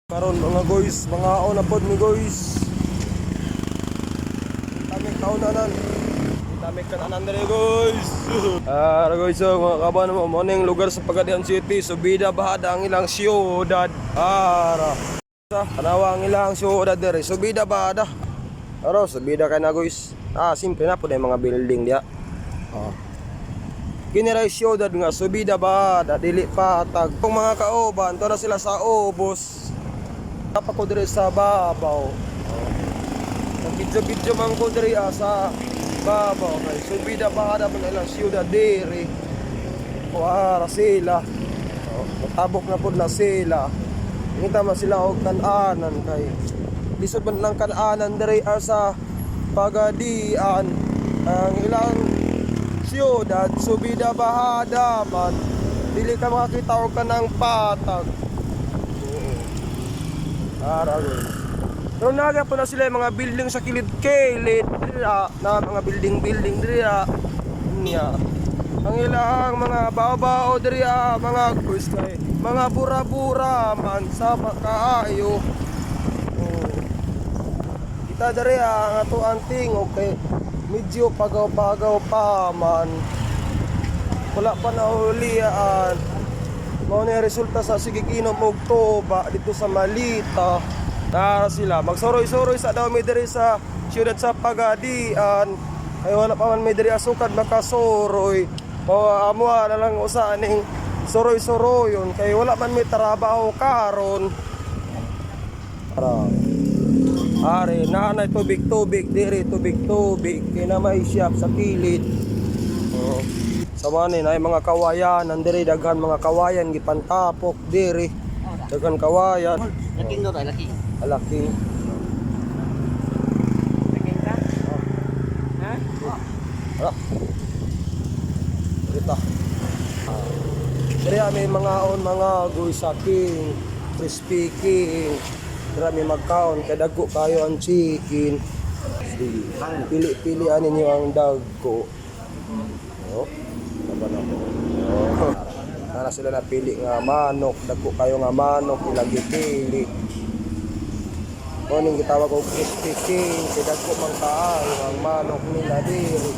Karon mga guys, mga na pod ni guys. Kami kaunanan. Kami kananan dere guys. Guys, so, mga kaban mo ning lugar sa Pagadian City, subida bahada ang ilang siyudad. Tanawa ang ilang siyudad dere, subida bahada. Subida kay na guys. Simple na pod ay mga building dia. Kiniray siyudad nga subida bahada dili patag. Kung mga kauban, to na sila sa ubos. Apa ko diri sa babaw. Nag-video man ko diri sa babaw kay subida bahada man ilang siyudad diri. Kuara sila. Tabok na pud na sila. Ngita man sila og kan-anan kay lisod man lang kan-anan diri sa Pagadian. Ang ilang siyudad subida bahada man dili ka makakita og kanang patag. Pero naga po na sila yung mga building sa kilid-kilid dira, na mga building dira niya. Ang ilang mga bao-bao dira, mga guys kay mga bura-bura man sa makaayo. Kita diri ang ato anting okay. Medyo pagaw-pagaw pa man. Wala pa na ulian. Mao na resulta sa sigiginom og toba dito sa Malita. Tara sila magsuroy-suroy sa daw may diri sa siyudad sa Pagadian. Ay wala pa man may diri asukad makasuroy. O amo na lang usa ning suroy-suroyon kay wala man may trabaho karon. Are naanay tubig-tubig diri, tubig-tubig kay na may siyap sa kilid. Sa manin ay mga kawayan nandiri daghan mga kawayan gipantapok diri. Daghan kawayan. Laking daw laki. Laki. Laking ka? Ha? Kita. Diri may mga mga guisaking, crispy king. Diri may magkaon kay dagko kayo ang chicken. Pili-pili anin niyo ang dagko. Sana sila napili nga manok, dagko kayo nga manok ilagi pili. Kuning gitawag og crispy king, kay dagko man kaayo ang manok nila diri.